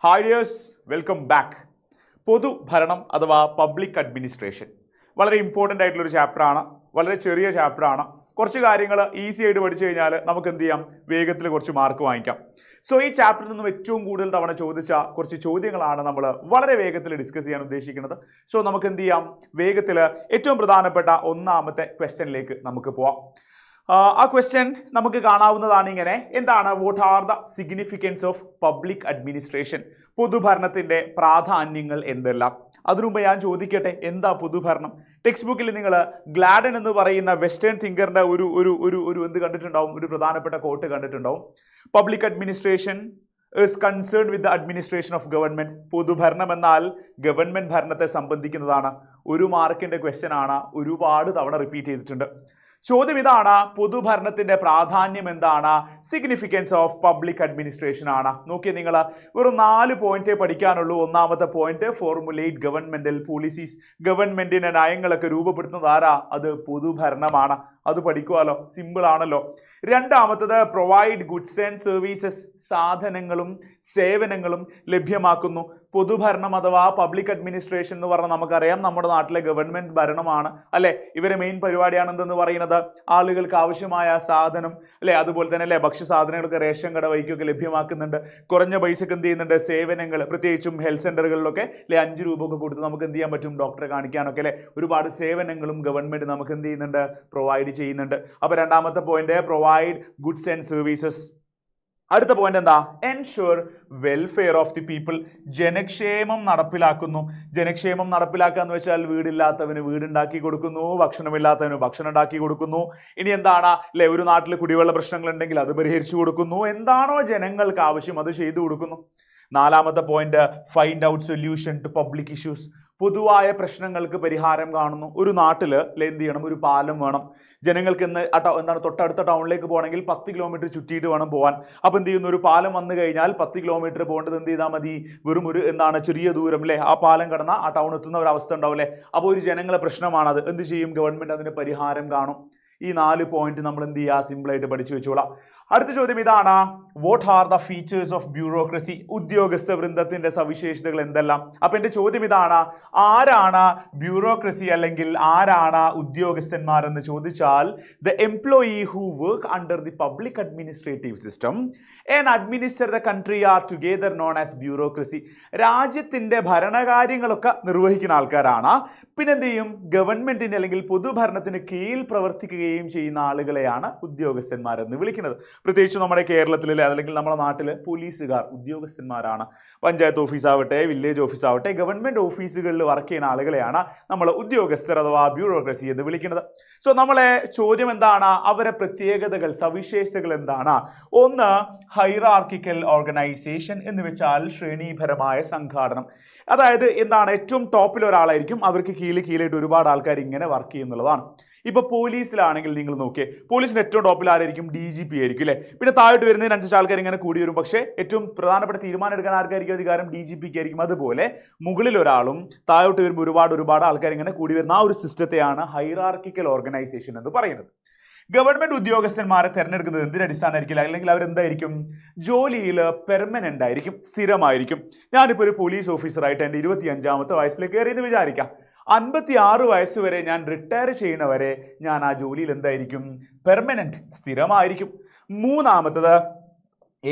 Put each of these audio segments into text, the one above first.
Hi dears, welcome back. പൊതുഭരണം അഥവാ public administration വളരെ ഇമ്പോർട്ടൻ്റ് ആയിട്ടുള്ളൊരു ചാപ്റ്ററാണ്. വളരെ ചെറിയ ചാപ്റ്ററാണ്. കുറച്ച് കാര്യങ്ങൾ ഈസി ആയിട്ട് പഠിച്ചു കഴിഞ്ഞാൽ നമുക്ക് എന്ത് ചെയ്യാം, വേഗത്തിൽ കുറച്ച് മാർക്ക് വാങ്ങിക്കാം. സോ ഈ ചാപ്റ്ററിൽ നിന്നും ഏറ്റവും കൂടുതൽ തവണ ചോദിച്ച കുറച്ച് ചോദ്യങ്ങളാണ് നമ്മൾ വളരെ വേഗത്തിൽ ഡിസ്കസ് ചെയ്യാൻ ഉദ്ദേശിക്കുന്നത്. സോ നമുക്ക് എന്ത് ചെയ്യാം, വേഗത്തിൽ ഏറ്റവും പ്രധാനപ്പെട്ട ഒന്നാമത്തെ ക്വസ്റ്റ്യനിലേക്ക് നമുക്ക് പോവാം. ആ ക്വസ്റ്റ്യൻ നമുക്ക് കാണാവുന്നതാണ് ഇങ്ങനെ. എന്താണ് what are the significance of public administration? പൊതുഭരണത്തിന്റെ പ്രാധാന്യങ്ങൾ എന്തെല്ലാം? അതിനുമുമ്പ് ഞാൻ ചോദിക്കട്ടെ, എന്താ പൊതുഭരണം? ടെക്സ്റ്റ് ബുക്കിൽ നിങ്ങൾ ഗ്ലാഡൻ എന്ന് പറയുന്ന വെസ്റ്റേൺ തിങ്കറിന്റെ ഒരു ഒരു ഒരു ഒരു എന്ത് കണ്ടിട്ടുണ്ടാവും, ഒരു പ്രധാനപ്പെട്ട കോട്ട് കണ്ടിട്ടുണ്ടാവും. Public administration is concerned with the administration of government. പൊതുഭരണം എന്നാൽ ഗവൺമെന്റ് ഭരണത്തെ സംബന്ധിക്കുന്നതാണ്. ഒരു മാർക്കിന്റെ ക്വസ്റ്റ്യൻ ആണ്, ഒരുപാട് തവണ റിപ്പീറ്റ് ചെയ്തിട്ടുണ്ട്. ചോദ്യം ഇതാണ്, പൊതുഭരണത്തിന്റെ പ്രാധാന്യം എന്താണ്? സിഗ്നിഫിക്കൻസ് ഓഫ് പബ്ലിക് അഡ്മിനിസ്ട്രേഷൻ ആണ്. നോക്കിയേ, നിങ്ങൾ വെറും 4 പോയിന്റേ പഠിക്കാനുള്ളൂ. ഒന്നാമത്തെ പോയിന്റ്, ഫോർമുലേറ്റ് ഗവൺമെന്റൽ പോളിസീസ്. ഗവൺമെന്റിന്റെ നയങ്ങളൊക്കെ രൂപപ്പെടുത്തുന്നത് ആരാ? അത് പൊതുഭരണമാണ്. അത് പഠിക്കുവാലോ, സിമ്പിൾ ആണല്ലോ. രണ്ടാമത്തത്, പ്രൊവൈഡ് ഗുഡ്സ് ആൻഡ് സർവീസസ്. സാധനങ്ങളും സേവനങ്ങളും ലഭ്യമാക്കുന്നു. പൊതുഭരണം അഥവാ പബ്ലിക് അഡ്മിനിസ്ട്രേഷൻ എന്ന് പറഞ്ഞാൽ നമുക്കറിയാം, നമ്മുടെ നാട്ടിലെ ഗവൺമെന്റ് ഭരണമാണ് അല്ലെ. ഇവരെ മെയിൻ പരിപാടിയാണ് എന്തെന്ന് പറയുന്നത്, ആളുകൾക്ക് ആവശ്യമായ സാധനം അല്ലെ, അതുപോലെ തന്നെ അല്ലെ ഭക്ഷ്യസാധനങ്ങളൊക്കെ റേഷൻ കട വഴിക്കൊക്കെ ലഭ്യമാക്കുന്നുണ്ട്. കുറഞ്ഞ പൈസക്ക് എന്ത് ചെയ്യുന്നുണ്ട്, സേവനങ്ങൾ, പ്രത്യേകിച്ചും ഹെൽത്ത് സെന്ററുകളിലൊക്കെ അല്ലെ 5 രൂപ ഒക്കെ കൊടുത്ത് നമുക്ക് എന്ത് ചെയ്യാൻ പറ്റും, ഡോക്ടറെ കാണിക്കാനൊക്കെ അല്ലെ. ഒരുപാട് സേവനങ്ങളും ഗവൺമെന്റ് നമുക്ക് എന്ത് ചെയ്യുന്നുണ്ട്, പ്രൊവൈഡ് ചെയ്യുന്നുണ്ട്. അപ്പൊ രണ്ടാമത്തെ point, provide goods and services. അടുത്ത പോയിന്റ് എന്താ, ensure welfare of the people. ജനക്ഷേമം നടപ്പിലാക്കുന്നു. ജനക്ഷേമം നടപ്പിലാക്കുക എന്ന് വെച്ചാൽ വീടില്ലാത്തവന് വീടുണ്ടാക്കി കൊടുക്കുന്നു, ഭക്ഷണമില്ലാത്തവന് ഭക്ഷണം ഉണ്ടാക്കി കൊടുക്കുന്നു. ഇനി എന്താണ് അല്ലെ, ഒരു നാട്ടിൽ കുടിവെള്ള പ്രശ്നങ്ങൾ ഉണ്ടെങ്കിൽ അത് പരിഹരിച്ചു കൊടുക്കുന്നു. എന്താണോ ജനങ്ങൾക്ക് ആവശ്യം അത് ചെയ്തു കൊടുക്കുന്നു. നാലാമത്തെ point, find out solution to public issues. പൊതുവായ പ്രശ്നങ്ങൾക്ക് പരിഹാരം കാണുന്നു. ഒരു നാട്ടിൽ എന്ത് ചെയ്യണം, ഒരു പാലം വേണം. ജനങ്ങൾക്ക് എന്താണ് തൊട്ടടുത്ത ടൗണിലേക്ക് പോകണമെങ്കിൽ 10 കിലോമീറ്റർ ചുറ്റിയിട്ട് വേണം പോകാൻ. അപ്പൊ എന്ത് ചെയ്യുന്നു, ഒരു പാലം വന്നു കഴിഞ്ഞാൽ 10 കിലോമീറ്റർ പോകേണ്ടത് എന്ത് ചെയ്താൽ മതി, വെറും ഒരു ചെറിയ ദൂരം അല്ലെ, ആ പാലം കടന്ന ആ ടൗൺ എത്തുന്ന ഒരു അവസ്ഥ ഉണ്ടാവും അല്ലെ. അപ്പോൾ ഒരു ജനങ്ങളെ പ്രശ്നമാണത്. എന്ത് ചെയ്യും, ഗവൺമെന്റ് അതിന് പരിഹാരം കാണും. ഈ 4 പോയിന്റ് നമ്മൾ എന്ത് ചെയ്യുക, സിമ്പിളായിട്ട് പഠിച്ചു വെച്ചോളാം. അടുത്ത ചോദ്യം ഇതാണ്, what are the features of bureaucracy? ഉദ്യോഗസ്ഥ വൃന്ദത്തിന്റെ സവിശേഷതകൾ എന്തെല്ലാം? അപ്പൊ എന്റെ ചോദ്യം ഇതാണ്, ആരാണ് ബ്യൂറോക്രസി അല്ലെങ്കിൽ ആരാണ് ഉദ്യോഗസ്ഥന്മാരെന്ന് ചോദിച്ചാൽ, the employee who work under the public administrative system and administer the country R together known as bureaucracy. രാജ്യത്തിന്റെ ഭരണകാര്യങ്ങളൊക്കെ നിർവഹിക്കുന്ന ആൾക്കാരാണ്. പിന്നെന്ത് ചെയ്യും, ഗവൺമെന്റിന്റെ അല്ലെങ്കിൽ പൊതുഭരണത്തിന് കീഴിൽ പ്രവർത്തിക്കുകയും ചെയ്യുന്ന ആളുകളെയാണ് ഉദ്യോഗസ്ഥന്മാരെന്ന് വിളിക്കുന്നത്. പ്രത്യേകിച്ച് നമ്മുടെ കേരളത്തിൽ അല്ലെങ്കിൽ നമ്മുടെ നാട്ടിൽ പോലീസുകാർ ഉദ്യോഗസ്ഥന്മാരാണ്. പഞ്ചായത്ത് ഓഫീസാവട്ടെ, വില്ലേജ് ഓഫീസാവട്ടെ, ഗവൺമെന്റ് ഓഫീസുകളിൽ വർക്ക് ചെയ്യുന്ന ആളുകളെയാണ് നമ്മൾ ഉദ്യോഗസ്ഥർ അഥവാ ബ്യൂറോക്രസി എന്ന് വിളിക്കുന്നത്. സോ നമ്മളെ ചോദ്യം എന്താണ്, അവരെ പ്രത്യേകതകൾ, സവിശേഷതകൾ എന്താണ്? ഒന്ന്, ഹൈറാർക്കിക്കൽ ഓർഗനൈസേഷൻ എന്ന് വെച്ചാൽ ശ്രേണീപരമായ സംഘാടനം. അതായത് എന്താണ്, ഏറ്റവും ടോപ്പിൽ ഒരാളായിരിക്കും, അവർക്ക് കീഴിലായിട്ട് ഒരുപാട് ആൾക്കാർ ഇങ്ങനെ വർക്ക് ചെയ്യുന്നുള്ളതാണ്. ഇപ്പൊ പോലീസിലാണെങ്കിൽ നിങ്ങൾ നോക്കിയേ, പോലീസിന്റെ ഏറ്റവും ടോപ്പിൽ ആരായിരിക്കും, DGP ആയിരിക്കും അല്ലെ. പിന്നെ താഴോട്ട് വരുന്നതിനനുസരിച്ച് ആൾക്കാർ ഇങ്ങനെ കൂടി വരും. പക്ഷേ ഏറ്റവും പ്രധാനപ്പെട്ട തീരുമാനം എടുക്കാൻ ആർക്കായിരിക്കും അധികാരം, DGPക്ക് ആയിരിക്കും. അതുപോലെ മുകളിൽ ഒരാളും താഴോട്ട് വരുമ്പോൾ ഒരുപാട് ആൾക്കാർ ഇങ്ങനെ കൂടി വരുന്ന ആ ഒരു സിസ്റ്റത്തെയാണ് ഹൈറാർക്കിക്കൽ ഓർഗനൈസേഷൻ എന്ന് പറയുന്നത്. ഗവൺമെന്റ് ഉദ്യോഗസ്ഥന്മാരെ തിരഞ്ഞെടുക്കുന്നത് എന്തിന്റെ അടിസ്ഥാനമായിരിക്കില്ല, അല്ലെങ്കിൽ അവരെന്തായിരിക്കും, ജോലിയിൽ പെർമനന്റ് ആയിരിക്കും, സ്ഥിരമായിരിക്കും. ഞാനിപ്പോൾ ഒരു പോലീസ് ഓഫീസറായിട്ട് എൻ്റെ 25ാമത്തെ വയസ്സിലേക്ക് കയറിയെന്ന് വിചാരിക്കാം. 56 വയസ്സ് വരെ ഞാൻ റിട്ടയർ ചെയ്യുന്നവരെ ഞാൻ ആ ജോലിയിൽ എന്തായിരിക്കും, പെർമനന്റ്, സ്ഥിരമായിരിക്കും. മൂന്നാമത്തത്,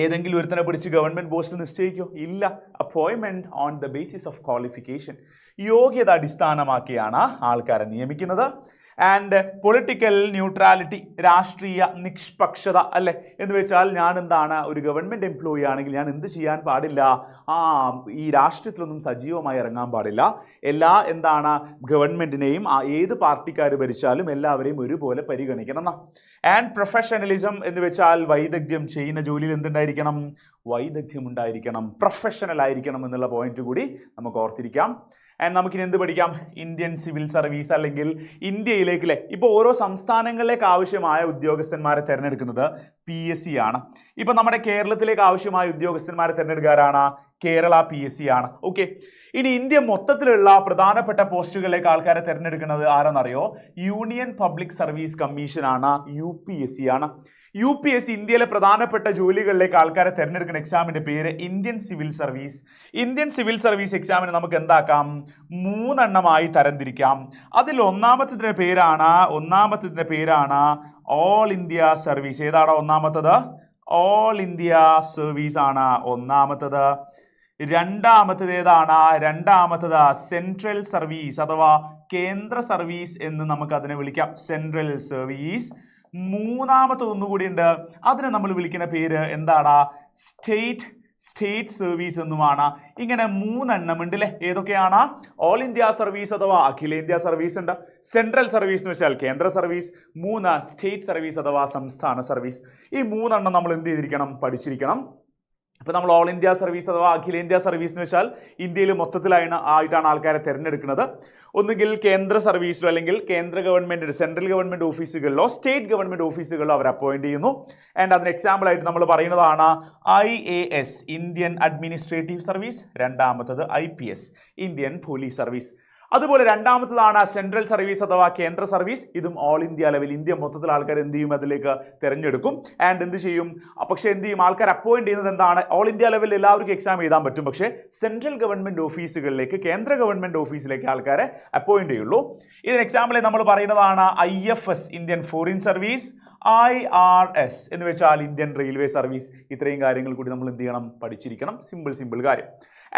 ഏതെങ്കിലും ഒരുത്തനെ പിടിച്ച് ഗവൺമെന്റ് പോസ്റ്റ് നിശ്ചയിക്കോ? ഇല്ല. അപ്പോയിൻമെന്റ് on the basis of qualification. യോഗ്യത അടിസ്ഥാനമാക്കിയാണ് ആൾക്കാരെ നിയമിക്കുന്നത്. ആൻഡ് പൊളിറ്റിക്കൽ ന്യൂട്രാലിറ്റി, രാഷ്ട്രീയ നിഷ്പക്ഷത അല്ലെ. എന്ന് വെച്ചാൽ ഞാൻ എന്താണ്, ഒരു ഗവൺമെന്റ് എംപ്ലോയി ആണെങ്കിൽ ഞാൻ എന്ത് ചെയ്യാൻ പാടില്ല, ഈ രാഷ്ട്രീയത്തിലൊന്നും സജീവമായി ഇറങ്ങാൻ പാടില്ല. എല്ലാ ഗവൺമെന്റിനെയും ഏത് പാർട്ടിക്കാർ ഭരിച്ചാലും എല്ലാവരെയും ഒരുപോലെ പരിഗണിക്കണം എന്നാ. ആൻഡ് പ്രൊഫഷണലിസം എന്ന് വെച്ചാൽ വൈദഗ്ധ്യം, ചെയ്യുന്ന ജോലിയിൽ എന്തുണ്ടായിരിക്കണം, വൈദഗ്ധ്യം ഉണ്ടായിരിക്കണം, പ്രൊഫഷണൽ ആയിരിക്കണം എന്നുള്ള പോയിന്റ് കൂടി നമുക്ക് ഓർത്തിരിക്കാം. ആൻഡ് നമുക്കിനി എന്ത് പഠിക്കാം, ഇന്ത്യൻ സിവിൽ സർവീസ് അല്ലെങ്കിൽ ഇന്ത്യയിലേക്ക് അല്ലെ. ഇപ്പോൾ ഓരോ സംസ്ഥാനങ്ങളിലേക്ക് ആവശ്യമായ ഉദ്യോഗസ്ഥന്മാരെ തിരഞ്ഞെടുക്കുന്നത് PSC ആണ്. ഇപ്പൊ നമ്മുടെ കേരളത്തിലേക്ക് ആവശ്യമായ ഉദ്യോഗസ്ഥന്മാരെ തിരഞ്ഞെടുക്കാറാണ് കേരള PSC ആണ്. ഓക്കെ, ഇനി ഇന്ത്യ മൊത്തത്തിലുള്ള പ്രധാനപ്പെട്ട പോസ്റ്റുകളിലേക്ക് ആൾക്കാരെ തിരഞ്ഞെടുക്കുന്നത് ആരെന്നറിയോ? യൂണിയൻ പബ്ലിക് സർവീസ് കമ്മീഷൻ ആണ്, UPSC ആണ്. UPSC ഇന്ത്യയിലെ പ്രധാനപ്പെട്ട ജോലികളിലേക്ക് ആൾക്കാരെ തിരഞ്ഞെടുക്കുന്ന എക്സാമിന്റെ പേര് Indian civil service. Indian civil service എക്സാമിന് നമുക്ക് എന്താക്കാം? 3 എണ്ണമായി തരംതിരിക്കാം. അതിൽ ഒന്നാമത്തെ പേരാണ് ഓൾ ഇന്ത്യ സർവീസ്. ഏതാണ് ഒന്നാമത്തത്? ഓൾ ഇന്ത്യ സർവീസ് ആണ് ഒന്നാമത്തത്. രണ്ടാമത്തത് ഏതാണ്? രണ്ടാമത്തത് സെൻട്രൽ സർവീസ് അഥവാ കേന്ദ്ര സർവീസ് എന്ന് നമുക്ക് അതിനെ വിളിക്കാം, സെൻട്രൽ സർവീസ്. മൂന്നാമത്തെ ഒന്നുകൂടി ഉണ്ട്, അതിനെ നമ്മൾ വിളിക്കുന്ന പേര് എന്താണ്? സ്റ്റേറ്റ് സർവീസ് എന്നുമാണ്. ഇങ്ങനെ 3 എണ്ണം ഉണ്ട് അല്ലേ? ഏതൊക്കെയാണ്? ഓൾ ഇന്ത്യ സർവീസ് അഥവാ അഖിലേന്ത്യാ സർവീസ് ഉണ്ട്, സെൻട്രൽ സർവീസ് എന്ന് വെച്ചാൽ കേന്ദ്ര സർവീസ്, 3 സ്റ്റേറ്റ് സർവീസ് അഥവാ സംസ്ഥാന സർവീസ്. ഈ 3 എണ്ണം നമ്മൾ എന്ത് ചെയ്തിരിക്കണം? പഠിച്ചിരിക്കണം. ഇപ്പൊ നമ്മൾ ഓൾ ഇന്ത്യ സർവീസ് അഥവാ അഖിലേന്ത്യാ സർവീസ് എന്ന് വെച്ചാൽ ഇന്ത്യയിൽ മൊത്തത്തിലായിട്ടാണ് ആൾക്കാരെ തിരഞ്ഞെടുക്കുന്നത്. ഒന്നുകിൽ കേന്ദ്ര സർവീസിലോ അല്ലെങ്കിൽ കേന്ദ്ര ഗവൺമെന്റിന്റെ സെൻട്രൽ ഗവൺമെന്റ് ഓഫീസുകളിലോ സ്റ്റേറ്റ് ഗവൺമെന്റ് ഓഫീസുകളിലോ അവർ അപ്പോയിന്റ് ചെയ്യുന്നു. ആൻഡ് അതിന് എക്സാമ്പിൾ ആയിട്ട് നമ്മൾ പറയുന്നതാണ് IAS ഇന്ത്യൻ അഡ്മിനിസ്ട്രേറ്റീവ് സർവീസ്, രണ്ടാമത്തത് IPS ഇന്ത്യൻ പോലീസ് സർവീസ്. അതുപോലെ രണ്ടാമത്തതാണ് സെൻട്രൽ സർവീസ് അഥവാ കേന്ദ്ര സർവീസ്. ഇതും ഓൾ ഇന്ത്യ ലെവൽ, ഇന്ത്യ മൊത്തത്തിൽ ആൾക്കാർ എന്ത് ചെയ്യും? അതിലേക്ക് തിരഞ്ഞെടുക്കും. ആൻഡ് എന്ത് ചെയ്യും? പക്ഷെ എന്ത് ചെയ്യും? ആൾക്കാർ അപ്പോയിന്റ് ചെയ്യുന്നത് എന്താണ്? ഓൾ ഇന്ത്യ ലെവലിൽ എല്ലാവർക്കും എക്സാം എഴുതാൻ പറ്റും, പക്ഷേ സെൻട്രൽ ഗവൺമെന്റ് ഓഫീസുകളിലേക്ക്, കേന്ദ്ര ഗവൺമെന്റ് ഓഫീസിലേക്ക് ആൾക്കാരെ അപ്പോയിന്റ് ചെയ്യുള്ളൂ. ഇതിന് എക്സാമ്പിൾ നമ്മൾ പറയുന്നതാണ് IFS Indian foreign service, IRS എന്ന് വെച്ചാൽ ഇന്ത്യൻ റെയിൽവേ സർവീസ്. ഇത്രയും കാര്യങ്ങൾ കൂടി നമ്മൾ എന്ത് ചെയ്യണം? പഠിച്ചിരിക്കണം. സിമ്പിൾ കാര്യം.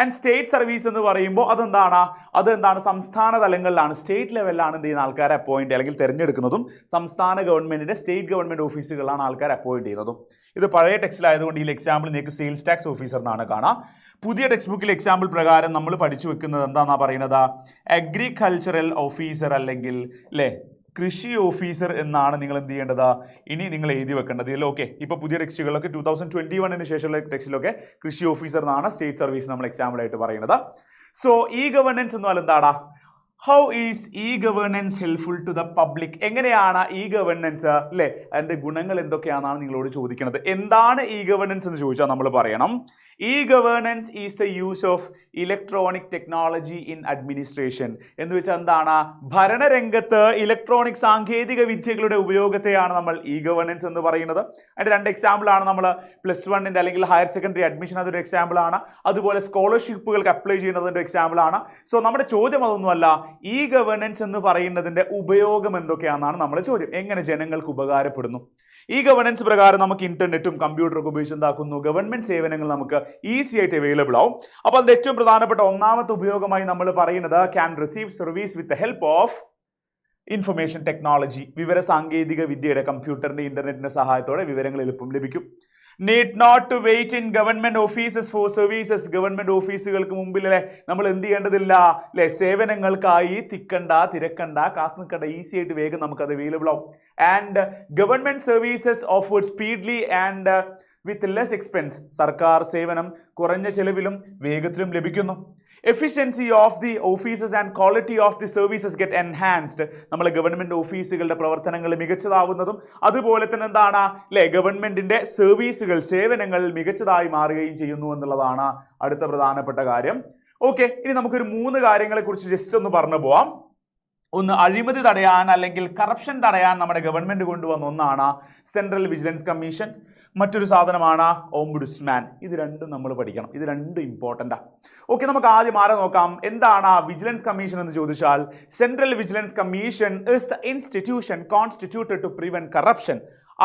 ആൻഡ് സ്റ്റേറ്റ് സർവീസ് എന്ന് പറയുമ്പോൾ അതെന്താണ്? സംസ്ഥാന തലങ്ങളിലാണ്, സ്റ്റേറ്റ് ലെവലിലാണ് എന്ത് ചെയ്യുന്ന ആൾക്കാരെ അപ്പോയിന്റ് അല്ലെങ്കിൽ തിരഞ്ഞെടുക്കുന്നതും സംസ്ഥാന ഗവൺമെന്റിന്റെ സ്റ്റേറ്റ് ഗവൺമെന്റ് ഓഫീസുകളിലാണ് ആൾക്കാരെ അപ്പോയിന്റ് ചെയ്യുന്നതും. ഇത് പഴയ ടെക്സ്റ്റിലായതുകൊണ്ട് ഈ എക്സാമ്പിൾ നിങ്ങൾക്ക് സെയിൽസ് ടാക്സ് ഓഫീസർ എന്നാണ് കാണാം. പുതിയ ടെക്സ്റ്റ് ബുക്കിൽ എക്സാമ്പിൾ പ്രകാരം നമ്മൾ പഠിച്ചു വെക്കുന്നത് എന്താണെന്നാ പറയുന്നത്? അഗ്രികൾച്ചറൽ ഓഫീസർ അല്ലെങ്കിൽ കൃഷി ഓഫീസർ എന്നാണ് നിങ്ങൾ എന്ത് ചെയ്യേണ്ടത്? ഇനി നിങ്ങൾ എഴുതി വെക്കേണ്ടത്. ഇതിൽ ഓക്കെ, ഇപ്പോൾ പുതിയ ടെക്സ്റ്റുകളിലൊക്കെ 2021 ശേഷമുള്ള ടെക്സ്റ്റിലൊക്കെ കൃഷി ഓഫീസർ എന്നാണ് സ്റ്റേറ്റ് സർവീസ് നമ്മൾ എക്സാമ്പിൾ ആയിട്ട് പറയുന്നത്. സോ ഗവേണൻസ് എന്ന് പറഞ്ഞാൽ എന്താണ്? How is governance helpful to the public? എങ്ങനെയാണ് ഗവേണൻസ് അതിന്റെ ഗുണങ്ങൾ എന്തൊക്കെയാണെന്നാണ് നിങ്ങളോട് ചോദിക്കുന്നത്. എന്താണ് ഗവേണൻസ് എന്ന് ചോദിച്ചാൽ നമ്മൾ പറയണം governance is the use of electronic technology in administration. എന്ന് വെച്ചാൽ എന്താണ്? ഭരണരംഗത്ത് ഇലക്ട്രോണിക് സാങ്കേതിക വിദ്യകളുടെ ഉപയോഗത്തെയാണ് നമ്മൾ ഗവേണൻസ് എന്ന് പറയുന്നത്. അതിന്റെ 2 എക്സാമ്പിൾ ആണ് നമ്മൾ +1 അല്ലെങ്കിൽ ഹയർ സെക്കൻഡറി അഡ്മിഷൻ, അതൊരു എക്സാമ്പിൾ ആണ്. അതുപോലെ സ്കോളർഷിപ്പുകൾക്ക് അപ്ലൈ ചെയ്യുന്നതിന്റെ എക്സാമ്പിൾ ആണ്. സോ നമ്മുടെ ചോദ്യം അതൊന്നുമല്ല, ഗവേണൻസ് എന്ന് പറയുന്നതിന്റെ ഉപയോഗം എന്തൊക്കെയാണെന്നാണ് നമ്മുടെ ചോദ്യം. എങ്ങനെ ജനങ്ങൾക്ക് ഉപകാരപ്പെടുന്നു? ഗവേണൻസ് പ്രകാരം നമുക്ക് ഇന്റർനെറ്റും കമ്പ്യൂട്ടറൊക്കെ ഉപയോഗിച്ച് എന്താക്കുന്നു? ഗവൺമെന്റ് സേവനങ്ങൾ നമുക്ക് ഈസി ആയിട്ട് അവൈലബിൾ ആവും. അപ്പോൾ അതിന്റെ ഏറ്റവും പ്രധാനപ്പെട്ട ഒന്നാമത്തെ ഉപയോഗമായി നമ്മൾ പറയുന്നത് can receive service with the help of information technology. വിവര സാങ്കേതിക വിദ്യയുടെ, കമ്പ്യൂട്ടറിന്റെ, ഇന്റർനെറ്റിന്റെ സഹായത്തോടെ വിവരങ്ങൾ എളുപ്പം ലഭിക്കും. Need not to wait in government offices for services. Government ഓഫീസുകൾക്ക് മുമ്പിൽ നമ്മൾ എന്ത് ചെയ്യേണ്ടതില്ല? സേവനങ്ങൾക്കായി തിരക്കണ്ട, കാത്തു നിൽക്കണ്ട, ഈസി ആയിട്ട് വേഗം നമുക്ക് അത് അവൈലബിൾ ആവും. And government services offered speedily and with less expense. സർക്കാർ സേവനം കുറഞ്ഞ ചെലവിലും വേഗത്തിലും ലഭിക്കുന്നു. Efficiency of the offices and quality of the services get enhanced. നമ്മൾ ഗവൺമെന്റ് ഓഫീസുകളുടെ പ്രവർത്തനങ്ങൾ മികച്ചതാവുന്നതും അതുപോലെ തന്നെ എന്താണ് ഗവൺമെന്റിന്റെ സർവീസുകൾ, സേവനങ്ങൾ മികച്ചതായി മാറുകയും ചെയ്യുന്നു എന്നുള്ളതാണ് അടുത്ത പ്രധാനപ്പെട്ട കാര്യം. ഓക്കെ, ഇനി നമുക്കൊരു 3 കാര്യങ്ങളെ കുറിച്ച് ജസ്റ്റ് ഒന്ന് പറഞ്ഞു പോവാം. ഒന്ന്, അഴിമതി തടയാൻ അല്ലെങ്കിൽ കറപ്ഷൻ തടയാൻ നമ്മുടെ ഗവൺമെന്റ് കൊണ്ടുവന്ന ഒന്നാണ് സെൻട്രൽ വിജിലൻസ് കമ്മീഷൻ. മറ്റൊരു സാധനമാണ് ഓംബുഡ്സ്മാൻ. ഇത് രണ്ടും നമ്മൾ പഠിക്കണം. ഇത് രണ്ടും ഇമ്പോർട്ടൻ്റാ. ഓക്കെ, നമുക്ക് ആദ്യം ആരെ നോക്കാം. എന്താണ് വിജിലൻസ് കമ്മീഷൻ എന്ന് ചോദിച്ചാൽ, central vigilance commission is the institution constituted to prevent corruption.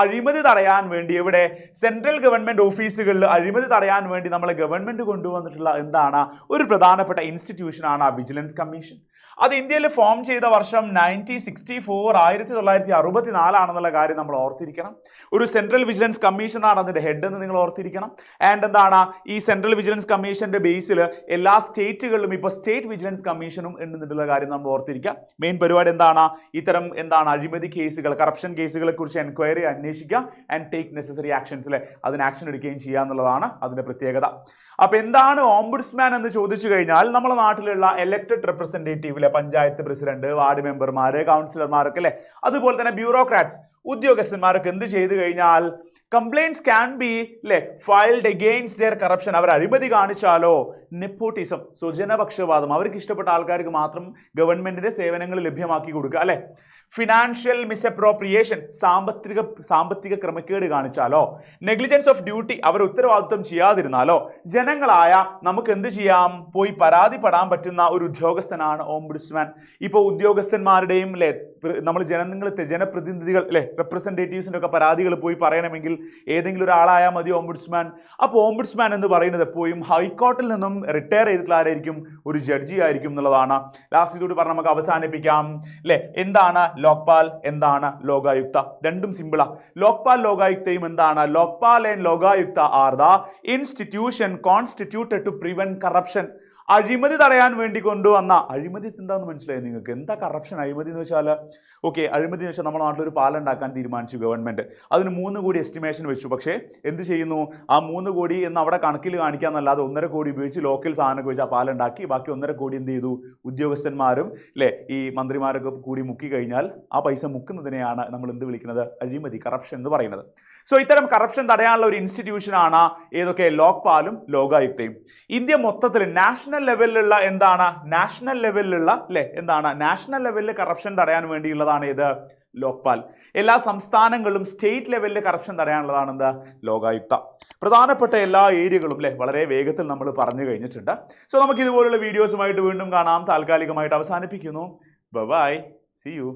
അഴിമതി തടയാൻ വേണ്ടി എവിടെ? സെൻട്രൽ ഗവൺമെന്റ് ഓഫീസുകളിൽ അഴിമതി തടയാൻ വേണ്ടി നമ്മളെ ഗവൺമെന്റ് കൊണ്ടുവന്നിട്ടുള്ള എന്താണ്? ഒരു പ്രധാനപ്പെട്ട ഇൻസ്റ്റിറ്റ്യൂഷനാണ് വിജിലൻസ് കമ്മീഷൻ. അത് ഇന്ത്യയിൽ ഫോം ചെയ്ത വർഷം 1964 ആണെന്നുള്ള കാര്യം നമ്മൾ ഓർത്തിരിക്കണം. ഒരു സെൻട്രൽ വിജിലൻസ് കമ്മീഷനാണ് അതിന്റെ ഹെഡ് എന്ന് നിങ്ങൾ ഓർത്തിരിക്കണം. ആൻഡ് എന്താണ് ഈ സെൻട്രൽ വിജിലൻസ് കമ്മീഷന്റെ ബേസിൽ എല്ലാ സ്റ്റേറ്റുകളിലും ഇപ്പോൾ സ്റ്റേറ്റ് വിജിലൻസ് കമ്മീഷനും ഉണ്ടെന്നുള്ള കാര്യം നമ്മൾ ഓർത്തിരിക്കുക. മെയിൻ പരിപാടി എന്താണ്? ഇത്തരം അഴിമതി കേസുകൾ, കറപ്ഷൻ കേസുകളെ കുറിച്ച് എൻക്വയറി അന്വേഷിക്കുക ആൻഡ് ടേക്ക് നെസസറി ആക്ഷൻസ്, അതിന് ആക്ഷൻ എടുക്കുകയും ചെയ്യുക എന്നുള്ളതാണ് അതിന്റെ പ്രത്യേകത. അപ്പൊ എന്താണ് ഓംബുഡ്സ്മാൻ എന്ന് ചോദിച്ചു കഴിഞ്ഞാൽ, നമ്മുടെ നാട്ടിലുള്ള elected representative, panchayat president, ward മെമ്പർമാര്, കൗൺസിലർമാരൊക്കെ അതുപോലെ തന്നെ ബ്യൂറോക്രാറ്റ്സ്, ഉദ്യോഗസ്ഥന്മാർക്ക് എന്ത് ചെയ്തു കഴിഞ്ഞാൽ complaints can be filed against their corruption. അവർ അഴിമതി കാണിച്ചാലോ നെപ്പോട്ടിസം, സ്വജനപക്ഷപാതം, അവർക്ക് ഇഷ്ടപ്പെട്ട ആൾക്കാർക്ക് മാത്രം ഗവൺമെന്റിന്റെ സേവനങ്ങൾ ലഭ്യമാക്കി കൊടുക്കുക അല്ലെ. ഫിനാൻഷ്യൽ മിസ്അപ്രോപ്രിയേഷൻ, സാമ്പത്തിക ക്രമക്കേട് കാണിച്ചാലോ, നെഗ്ലിജൻസ് ഓഫ് ഡ്യൂട്ടി, അവർ ഉത്തരവാദിത്വം ചെയ്യാതിരുന്നാലോ ജനങ്ങളായ നമുക്ക് എന്ത് ചെയ്യാം, പോയി പരാതിപ്പെടാൻ പറ്റുന്ന ഒരു ഉദ്യോഗസ്ഥനാണ് ഓംബുഡ്സ്മാൻ. ഇപ്പോൾ ഉദ്യോഗസ്ഥന്മാരുടെയും നമ്മൾ ജനപ്രതിനിധികൾ റെപ്രസെന്റേറ്റീവ്സിന്റെ ഒക്കെ പരാതികൾ പോയി പറയണമെങ്കിൽ ഏതെങ്കിലും ഒരാളായാൽ മതി ഓംബുഡ്സ്മാൻ. അപ്പോൾ ഓംബുഡ്സ്മാൻ എന്ന് പറയുന്നത് എപ്പോഴും ഹൈക്കോർട്ടിൽ നിന്നും റിട്ടയർ ചെയ്തിട്ടുള്ള ആരായിരിക്കും, ഒരു ജഡ്ജി ആയിരിക്കും എന്നുള്ളതാണ്. ലാസ്റ്റ് ഇതോട് പറഞ്ഞ് നമുക്ക് അവസാനിപ്പിക്കാം എന്താണ് ലോക്പാൽ, എന്താണ് ലോകായുക്ത? രണ്ടും സിമ്പിളാ. ലോക്പാൽ ലോകായുക്തയും എന്താണ്? Lokpal and Lokayukta are the institution constituted to prevent corruption. അഴിമതി തടയാൻ വേണ്ടി കൊണ്ടുവന്ന, അഴിമതി എന്താന്ന് മനസ്സിലായി നിങ്ങൾക്ക്? എന്താ കറപ്ഷൻ? അഴിമതി എന്ന് വെച്ചാൽ അഴിമതി എന്ന് വെച്ചാൽ നമ്മുടെ നാട്ടിലൊരു പാലം ഉണ്ടാക്കാൻ തീരുമാനിച്ചു ഗവൺമെന്റ്, അതിന് 3 കോടി എസ്റ്റിമേഷൻ വെച്ചു. പക്ഷേ എന്ത് ചെയ്യുന്നു, ആ 3 കോടി എന്ന് അവിടെ കണക്കിൽ കാണിക്കാന്നല്ലാതെ 1.5 കോടി ഉപയോഗിച്ച് ലോക്കൽ സാധനമൊക്കെ വെച്ച് ആ പാലം ഉണ്ടാക്കി. ബാക്കി 1.5 കോടി എന്ത് ചെയ്തു, ഉദ്യോഗസ്ഥന്മാരും ഈ മന്ത്രിമാരൊക്കെ കൂടി മുക്കി കഴിഞ്ഞാൽ ആ പൈസ മുക്കുന്നതിനെയാണ് നമ്മൾ എന്ത് വിളിക്കുന്നത്, അഴിമതി, കറപ്ഷൻ എന്ന് പറയുന്നത്. സോ ഇത്തരം കറപ്ഷൻ തടയാനുള്ള ഒരു ഇൻസ്റ്റിറ്റ്യൂഷനാണ് ഏതൊക്കെ, ലോക്പാലും ലോകായുക്തയും. ഇന്ത്യ മൊത്തത്തിൽ നാഷണൽ ലെവലിലുള്ള നാഷണൽ ലെവലിൽ കറപ്ഷൻ തടയാൻ വേണ്ടിയുള്ളതാണ് ഏത്, ലോക്പാൽ. എല്ലാ സംസ്ഥാനങ്ങളും സ്റ്റേറ്റ് ലെവലിൽ കറപ്ഷൻ തടയാനുള്ളതാണ് എന്ത്, ലോകായുക്ത. പ്രധാനപ്പെട്ട എല്ലാ ഏരിയകളും വളരെ വേഗത്തിൽ നമ്മൾ പറഞ്ഞു കഴിഞ്ഞിട്ടുണ്ട്. സോ നമുക്ക് ഇതുപോലുള്ള വീഡിയോസുമായിട്ട് വീണ്ടും കാണാം. താൽക്കാലികമായിട്ട് അവസാനിപ്പിക്കുന്നു. Bye, see U.